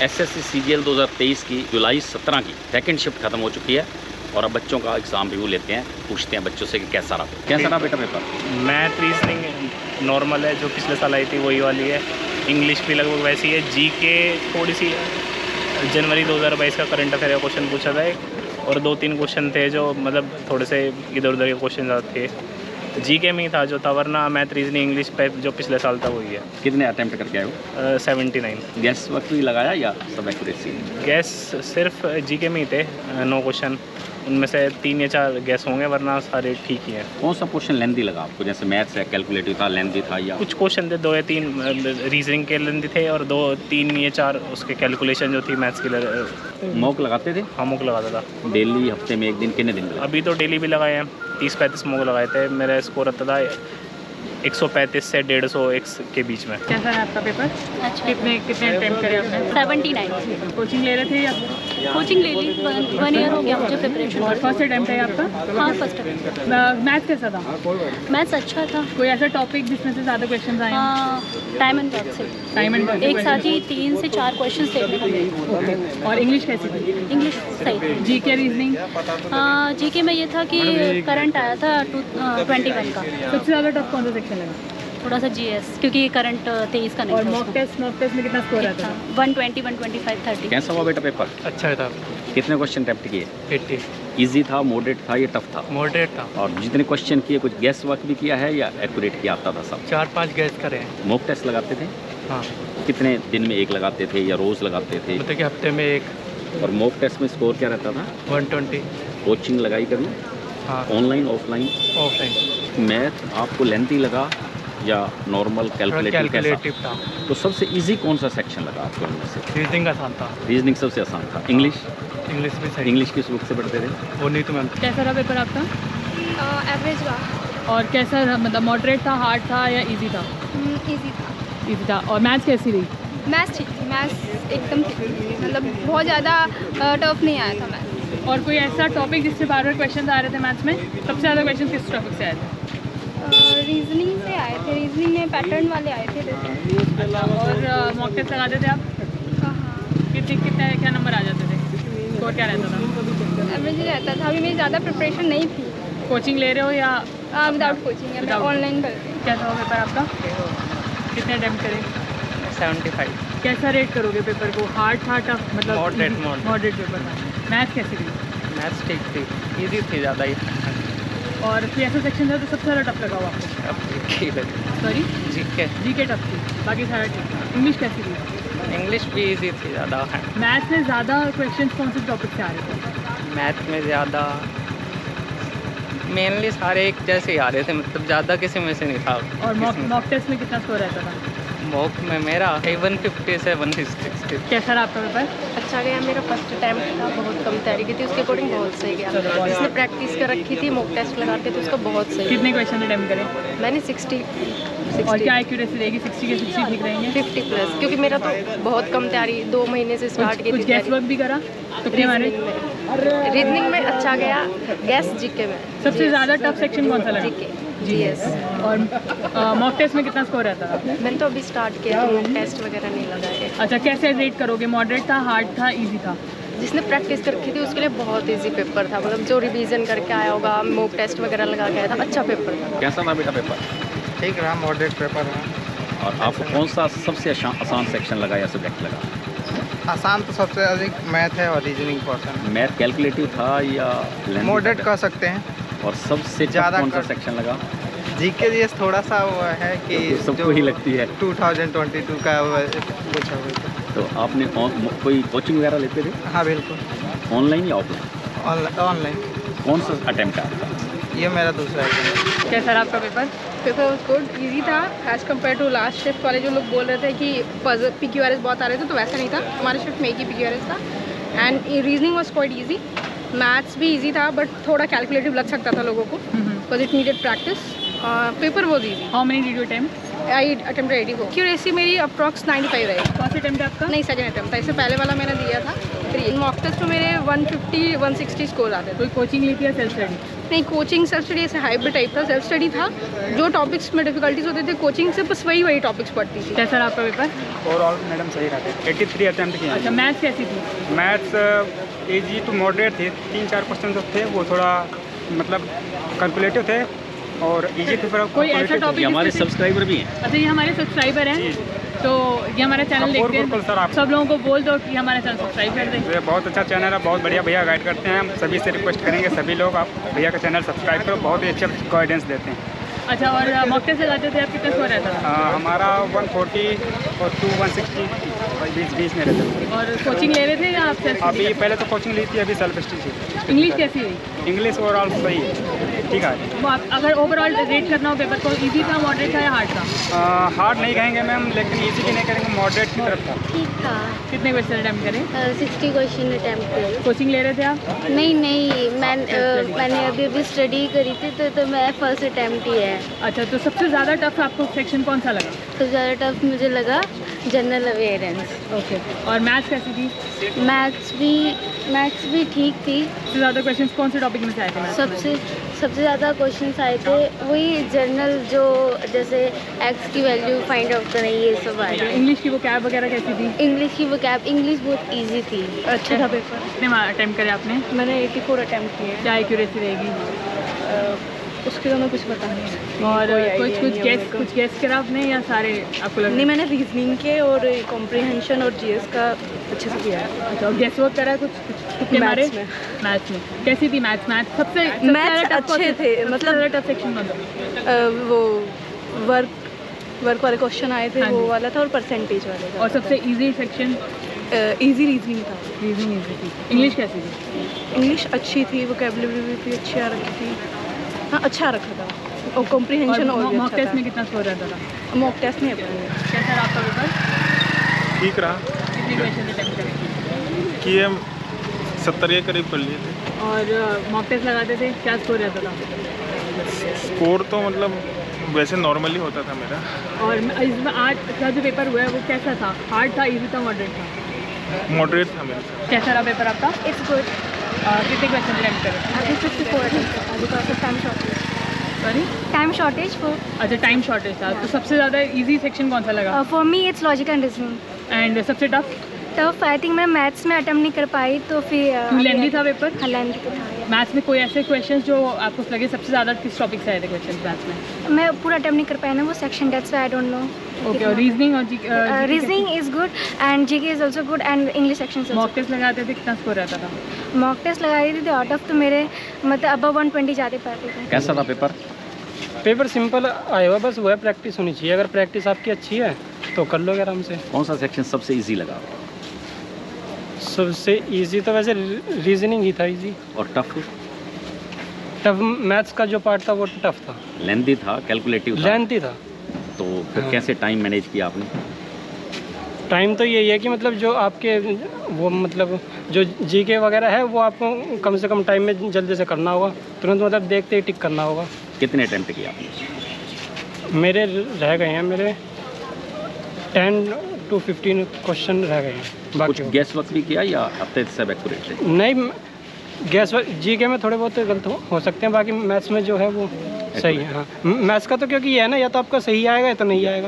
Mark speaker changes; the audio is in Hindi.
Speaker 1: एसएससी सीजीएल 2023 की जुलाई 17 की सेकंड शिफ्ट खत्म हो चुकी है और अब बच्चों का एग्ज़ाम रिव्यू लेते हैं, पूछते हैं बच्चों से कि कैसा रहा बेटा पेपर।
Speaker 2: मैथ रीजनिंग नॉर्मल है, जो पिछले साल आई थी वही वाली है। इंग्लिश भी लगभग वैसी है। जीके थोड़ी सी जनवरी 2022 का करंट अफेयर का क्वेश्चन पूछा था और 2-3 क्वेश्चन थे जो मतलब थोड़े से इधर उधर के क्वेश्चन थे। जीके में ही था जो था, वरना मैथ रीजनिंग इंग्लिश पे जो पिछले साल था वही है।
Speaker 1: कितने अटेम्प्ट करके आए हो?
Speaker 2: 79।
Speaker 1: गैस वक्त भी लगाया या सब एक्यूरेसी?
Speaker 2: गैस सिर्फ जीके में ही थे 9 क्वेश्चन, उनमें से 3 या 4 गैस होंगे, वरना सारे ठीक ही हैं।
Speaker 1: कौन सा क्वेश्चन लेंदी लगा आपको? जैसे मैथ्स है, कैलकुलेटिव था, लेंदी था या
Speaker 2: कुछ क्वेश्चन थे 2 या 3 रीजनिंग के लेंदी थे और 2-3 या 4 उसके कैलकुलेशन जो थी मैथ्स की।
Speaker 1: मॉक लगाते थे?
Speaker 2: हाँ, मॉक लगाता था
Speaker 1: डेली, हफ्ते में एक दिन, कितने दिन लगाते?
Speaker 2: अभी तो डेली भी लगाए हैं, 30-35 मॉक लगाए थे। मेरा स्कोर आता था 135 से 150 के बीच में।
Speaker 3: कैसा है आपका पेपर?
Speaker 4: अच्छा।
Speaker 3: कितने अटेम्प्ट करे आपने?
Speaker 4: 79।
Speaker 3: कोचिंग ले रहे थे या
Speaker 4: कोचिंग ले ली, 1 ईयर हो गया मुझे प्रिपरेशन।
Speaker 3: और फर्स्ट अटेम्प्ट है आपका?
Speaker 4: हाँ, फर्स्ट अटेम्प्ट।
Speaker 3: मैथ कैसा था?
Speaker 4: मैथ्स अच्छा था।
Speaker 3: कोई ऐसा टॉपिक जिसमें से ज़्यादा क्वेश्चन आए?
Speaker 4: हाँ, टाइम एंड वर्क से
Speaker 3: टाइम एंड
Speaker 4: एक साथ ही 3 से 4 क्वेश्चन देखने को मिले।
Speaker 3: और इंग्लिश कैसी थी?
Speaker 4: इंग्लिश सही।
Speaker 3: GK reasoning?
Speaker 4: जीके में ये था कि करंट आया था 21 का।
Speaker 3: सबसे ज़्यादा टफ कौन सा सेक्शन लगा?
Speaker 4: थोड़ा सा जीएस, क्योंकि करंट 23 का नहीं
Speaker 3: और
Speaker 4: था।
Speaker 3: मॉक टेस्ट में कितना स्कोर
Speaker 4: ठीक
Speaker 3: आता
Speaker 4: था,
Speaker 3: था?
Speaker 4: 120, 125, 30।
Speaker 1: कैसा हुआ बेटा पेपर?
Speaker 2: अच्छा था।
Speaker 1: कितने क्वेश्चन अटेम्प्ट किए?
Speaker 2: 80।
Speaker 1: इजी था, मॉडरेट था या टफ था?
Speaker 2: मॉडरेट था।
Speaker 1: और जितने क्वेश्चन किए कुछ गैस वर्क भी किया है या एक्यूरेट किया आता था सब?
Speaker 2: 4-5 गैस करे हैं।
Speaker 1: मॉक टेस्ट लगाते थे?
Speaker 2: हाँ,
Speaker 1: कितने दिन में एक लगाते थे या रोज़ लगाते थे?
Speaker 2: मतलब कि हफ्ते में एक।
Speaker 1: और मॉक टेस्ट में स्कोर क्या रहता था?
Speaker 2: 120।
Speaker 1: कोचिंग लगाई कभी?
Speaker 2: हाँ,
Speaker 1: ऑनलाइन ऑफलाइन?
Speaker 2: ऑफलाइन।
Speaker 1: मैथ आपको लेंथी लगा या नॉर्मल कैलकुलेटिव?
Speaker 2: कैलकुलेटिव था।
Speaker 1: तो सबसे इजी कौन सा सेक्शन लगा आपको इनमें से?
Speaker 2: रीजनिंग आसान था।
Speaker 1: रीजनिंग सबसे आसान था। इंग्लिश?
Speaker 2: इंग्लिश भी सही।
Speaker 1: इंग्लिश किस बुक से पढ़ते थे?
Speaker 2: वो नहीं तो मैम।
Speaker 3: कैसा रहा पेपर आपका?
Speaker 5: एवरेज रहा।
Speaker 3: और कैसा रहा, मतलब मॉडरेट था, हार्ड था या इजी था?
Speaker 5: इजी था।
Speaker 3: इजी था। और मैथ्स कैसी रही?
Speaker 5: मैथ्स ठीक थी, मैथ्स एकदम ठीक थी, मतलब बहुत ज़्यादा टफ नहीं आया था मैथ्स।
Speaker 3: और कोई ऐसा टॉपिक जिससे बार बार क्वेश्चन आ रहे थे मैथ्स में? सबसे ज़्यादा क्वेश्चन किस टॉपिक से आए थे?
Speaker 5: रीजनिंग से आए थे, रीजनिंग में पैटर्न वाले आए थे 2-3।
Speaker 3: और मॉक टेस्ट लगाते थे आप?
Speaker 5: हाँ,
Speaker 3: कितने क्या नंबर आ जाते थे? स्कोर क्या रहता था?
Speaker 5: एवरेज ही रहता था। अभी मेरी ज़्यादा प्रिपरेशन नहीं थी।
Speaker 3: कोचिंग ले रहे हो या
Speaker 5: विदाउट कोचिंग है, मैं
Speaker 3: Without-
Speaker 5: ऑनलाइन करती हूँ।
Speaker 3: कैसा हो पेपर आपका? कितने अटेम्प्ट करें?
Speaker 2: 75।
Speaker 3: कैसा रेट करोगे पेपर को? हार्ड था, टफ, मतलब
Speaker 2: Moderate।
Speaker 3: मॉडरेट पेपर था। मैथ्स कैसी रही?
Speaker 2: मैथ्स ठीक थी, ईजी थी ज़्यादा ही।
Speaker 3: और कोई ऐसा सेक्शन था तो सबसे ज़्यादा टफ लगा हुआ आपको?
Speaker 2: अब ठीक है।
Speaker 3: Sorry,
Speaker 2: GK.
Speaker 3: जीके टफ थी, बाकी सारा ठीक था। इंग्लिश कैसी रही?
Speaker 2: इंग्लिश भी ईजी थी ज़्यादा।
Speaker 3: मैथ्स में ज़्यादा क्वेश्चन कौन से टॉपिक से आ रहे थे?
Speaker 2: मैथ में ज़्यादा मेनली सारे एक जैसे ही आ रहे थे, मतलब ज़्यादा किसी में से नहीं था।
Speaker 3: और मॉक टेस्ट में कितना स्कोर रहता था?
Speaker 2: मॉक में मेरा 150 से 160।
Speaker 3: कैसा रहा आपका पेपर?
Speaker 6: अच्छा गया। मेरा फर्स्ट अटैम्प्ट था, बहुत कम तैयारी की थी, उसके अकॉर्डिंग बहुत सही गया। जिसने प्रैक्टिस कर रखी थी मॉक टेस्ट लगा के, तो उसका बहुत सही।
Speaker 3: कितने क्वेश्चन अटेम्प्ट करें?
Speaker 6: मैंने 60
Speaker 3: और क्या एक्यूरेसी रहेगी? 60 के 60 ठीक रहेंगे?
Speaker 6: 50 प्लस, क्योंकि मेरा तो बहुत कम तैयारी 2 महीने से स्टार्ट की
Speaker 3: कुछ
Speaker 6: थी
Speaker 3: गैस
Speaker 6: तैयारी।
Speaker 3: वर्क भी करा? तुक्के मारे?
Speaker 6: रीजनिंग में अच्छा गया, गैस जीके में।
Speaker 3: सबसे ज़्यादा टफ सेक्शन कौन सा लगा?
Speaker 6: GK, GS.
Speaker 3: और मॉक टेस्ट में कितना स्कोर रहता था?
Speaker 6: मैंने तो अभी स्टार्ट किया, तो मॉक टेस्ट वगैरह नहीं लगाए।
Speaker 3: अच्छा, कैसे रेट करोगे? मॉडरेट था, हार्ड था, इजी था?
Speaker 6: जिसने प्रैक्टिस कर रखी थी उसके लिए बहुत इजी पेपर था, मतलब जो रिवीजन करके आया होगा, मॉक टेस्ट वगैरह लगा के आया था, अच्छा पेपर था।
Speaker 1: कैसा था बेटा पेपर?
Speaker 2: ठीक रहा, मॉडरेट पेपर रहा।
Speaker 1: और आपको कौन सा सबसे आसान सेक्शन लगा या सब्जेक्ट लगा?
Speaker 7: आसान तो सबसे अधिक मैथ है और रीजनिंग पोर्शन।
Speaker 1: मैथ कैलकुलेटिव था या लेंथी
Speaker 7: मॉडरेट
Speaker 1: था?
Speaker 7: कह सकते हैं।
Speaker 1: और सबसे
Speaker 7: ज़्यादा
Speaker 1: ज़्यादा कौन सा
Speaker 7: कर-
Speaker 1: सेक्शन लगा?
Speaker 7: जीके जीएस थोड़ा सा वो है कि
Speaker 1: सबको ही लगती है।
Speaker 7: 2022 का पूछा हुआ था।
Speaker 1: तो आपने कोई कोचिंग वगैरह लेते थे?
Speaker 7: हाँ बिल्कुल,
Speaker 1: ऑनलाइन या ऑफलाइन?
Speaker 7: ऑनलाइन।
Speaker 1: कौन सा अटेम्प्ट आया था?
Speaker 7: ये मेरा दूसरा है।
Speaker 3: कैसा रहा आपका पेपर?
Speaker 5: पेपर गुड, ईजी था as compare to last shift वाले जो लोग बोल रहे थे कि PQRS बहुत आ रहे थे, तो वैसा नहीं था। हमारे शिफ्ट में एक ही PQRS था। And reasoning was quite easy. Maths भी ईजी था, बट थोड़ा कैलकुलेटिव लग सकता था लोगों को, because it needed practice. Paper was easy.
Speaker 3: How many did you attempt?
Speaker 5: I attempt 84। Accuracy मेरी अप्रॉक्स 95 रही।
Speaker 3: कौन सा अटेम्प्ट आपका?
Speaker 5: नहीं, सेकंड अटेम्प्ट था, इससे पहले वाला मैंने दिया था। मॉक टेस्ट में मेरे 150 160 स्कोर आते थे।
Speaker 3: कोई कोचिंग ली थी या सेल्फ स्टडी?
Speaker 5: नहीं, कोचिंग सेल्फ स्टडी ऐसे हाइब्रिड टाइप था। सेल्फ स्टडी था, जो टॉपिक्स में डिफिकल्टीज होते थे कोचिंग से बस वही टॉपिक्स पढ़ती थी।
Speaker 3: कैसा रहा आपका पेपर?
Speaker 8: ओवरऑल मैडम सही रहा था। 83 अटैम्प्ट किए।
Speaker 3: अच्छा, मैथ्स कैसी थी?
Speaker 8: मैथ्स इजी टू मॉडरेट थे। 3-4 क्वेश्चन जो थे वो थोड़ा मतलब कैलकुलेटिव थे और इजी थे।
Speaker 3: कोई ऐसा टॉपिक?
Speaker 1: हमारे सब्सक्राइबर भी हैं।
Speaker 3: अच्छा, ये हमारे सब्सक्राइबर हैं, तो ये हमारा चैनल देखते हैं।
Speaker 8: सर, आप
Speaker 3: सब लोगों को बोल दो कि हमारा चैनल सब्सक्राइब कर दें।
Speaker 8: ये बहुत अच्छा चैनल है, बहुत बढ़िया भैया गाइड करते हैं। हम सभी से रिक्वेस्ट करेंगे सभी लोग आप भैया का चैनल सब्सक्राइब करो, बहुत ही अच्छा गाइडेंस देते हैं।
Speaker 3: अच्छा, और मॉक टेस्ट लगाते थे आप, कितना स्कोर रहता था?
Speaker 8: हमारा 140 और 160 20 में रहता है।
Speaker 3: और कोचिंग ले रहे थे या आप सेल्फ?
Speaker 8: अभी पहले तो कोचिंग ली थी, अभी सेल्फ स्टडी।
Speaker 3: इंग्लिश कैसी रही?
Speaker 8: इंग्लिश ओवरऑल सही है, ठीक है।
Speaker 3: वो आप अगर ओवरऑल रेट करना हो पेपर को, इजी था, मॉडरेट था या हार्ड था?
Speaker 8: हार्ड नहीं कहेंगे मैम, लेकिन इजी भी नहीं करेंगे, मॉडरेट की तरफ था।
Speaker 4: ठीक था।
Speaker 3: कितने क्वेश्चन अटैम्प्ट करें?
Speaker 4: 60 क्वेश्चन अटैम्प्ट किए।
Speaker 3: कोचिंग ले रहे थे आप?
Speaker 4: नहीं, मैंने अभी स्टडी करी थी तो मैं फर्स्ट अटैम्प्ट ही है।
Speaker 3: अच्छा, तो सबसे ज़्यादा टफ आपको सेक्शन कौन सा लगा?
Speaker 4: तो ज़्यादा टफ मुझे लगा जनरल अवेयरेंस।
Speaker 3: ओके, और मैथ्स कैसी थी?
Speaker 4: मैथ्स भी ठीक थी।
Speaker 3: सबसे ज़्यादा क्वेश्चन कौन से टॉपिक में से आए थे?
Speaker 4: सबसे ज़्यादा क्वेश्चंस आए थे वही जनरल, जो जैसे एक्स की वैल्यू फाइंड आउट करें, ये सब आए थे।
Speaker 3: इंग्लिश की वोकैब वगैरह कैसी थी?
Speaker 4: इंग्लिश बहुत इजी थी।
Speaker 3: अच्छा था पेपर। कितने अटैम्प्ट करे आपने?
Speaker 5: मैंने 84 अटेम्प्ट किए।
Speaker 3: क्या एक्यूरेसी रहेगी?
Speaker 5: उसके तो मैं कुछ बता नहीं।
Speaker 3: और कुछ गेस करा आपने या सारे आपको लगा?
Speaker 5: नहीं, मैंने रीजनिंग के और कॉम्प्रिहेंशन और जीएस का अच्छे से किया है।
Speaker 3: अच्छा, गेस वर्क करा कुछ मैथ्स में कैसी थी? मैथ्स सबसे
Speaker 5: मैथ्स अच्छे थे, मतलब
Speaker 3: टफ सेक्शन कौन था?
Speaker 5: वो वर्क वाले क्वेश्चन आए थे, वो वाला था, और परसेंटेज वाले था।
Speaker 3: और सबसे इजी सेक्शन?
Speaker 5: इजी रीजनिंग था।
Speaker 3: रीजनिंग इजी थी। इंग्लिश कैसी थी?
Speaker 5: इंग्लिश अच्छी थी, वोकैबुलरी भी अच्छी आ रखी थी। हाँ, अच्छा रखा था, और कॉम्प्रिहेंशन और
Speaker 3: मॉक टेस्ट में कितना स्कोर रहता था?
Speaker 5: मॉक टेस्ट नहीं अपना।
Speaker 3: कैसा रहा आपका पेपर?
Speaker 9: ठीक रहा।
Speaker 3: कितने क्वेश्चन अटेम्प्ट करे?
Speaker 9: कि हम 70 के करीब कर लिए थे।
Speaker 3: और मॉक टेस्ट लगाते थे, क्या स्कोर रहता था?
Speaker 9: स्कोर तो मतलब वैसे नॉर्मली होता था मेरा।
Speaker 3: और इसमें आर्ट का जो पेपर हुआ है वो कैसा था? हार्ड था, इजी था, मॉडरेट था?
Speaker 9: मॉडरेट था मेरा।
Speaker 3: कैसा रहा पेपर आपका?
Speaker 4: It's good.
Speaker 3: कितने क्वेश्चन अटेम्प्ट करे?
Speaker 4: अभी 54 अभी time shortage.
Speaker 3: Sorry,
Speaker 4: time shortage for.
Speaker 3: अच्छा, टाइम शॉर्टेज था। तो सबसे ज़्यादा इजी सेक्शन कौन सा लगा?
Speaker 4: For me it's logic and reasoning.
Speaker 3: And सबसे टफ?
Speaker 4: आई थिंक मैं मैथ्स में अटेम्प्ट नहीं कर पाई, तो फिर
Speaker 3: लेंदी था पेपर?
Speaker 4: हाँ, लेंदी था।
Speaker 3: मैथ्स में कोई ऐसे क्वेश्चंस जो आपको लगे सबसे ज़्यादा किस टॉपिक से आए थे क्वेश्चंस मैथ्स में?
Speaker 4: मैं पूरा अटेम्प्ट नहीं कर पाया ना, वो section, that's why I don't know.
Speaker 3: Okay, और रीजनिंग और
Speaker 4: reasoning is good and GK is also good and English section से।
Speaker 3: मॉक टेस्ट लगाते थे, कितना स्कोर रहता था?
Speaker 4: मॉक टेस्ट लगा रही थी, आउट ऑफ तो मेरे मतलब अबव 120 जाते पाते थे।
Speaker 1: कैसा था पेपर?
Speaker 10: पेपर सिंपल आया हुआ, बस वो है प्रैक्टिस होनी चाहिए। अगर प्रैक्टिस आपकी अच्छी है तो कर लोगे आराम से।
Speaker 1: कौन सा सेक्शन सबसे इजी लगा?
Speaker 10: सबसे इजी तो वैसे रीजनिंग ही था इजी।
Speaker 1: और टफ?
Speaker 10: टफ मैथ्स का जो पार्ट था वो टफ था।
Speaker 1: लेंथी था, कैलकुलेटिव था?
Speaker 10: लेंथी था।
Speaker 1: तो फिर कैसे टाइम मैनेज किया आपने?
Speaker 10: टाइम तो यही है कि मतलब जो आपके वो मतलब जो जीके वगैरह है वो आपको कम से कम टाइम में जल्दी से करना होगा, तुरंत मतलब देखते ही टिक करना होगा।
Speaker 1: कितने अटेम्प्ट किए आपने?
Speaker 10: मेरे रह गए हैं, मेरे 10 to 15 क्वेश्चन रह गए हैं।
Speaker 1: कुछ गैस वक्त भी किया या अब सब एक्यूरेट है?
Speaker 10: नहीं, गैस जीके में थोड़े बहुत गलत हो सकते हैं, बाकी मैथ्स में जो है वो सही है। हाँ, मैथ्स का तो क्योंकि ये है ना, या तो आपका सही आएगा या तो नहीं आएगा।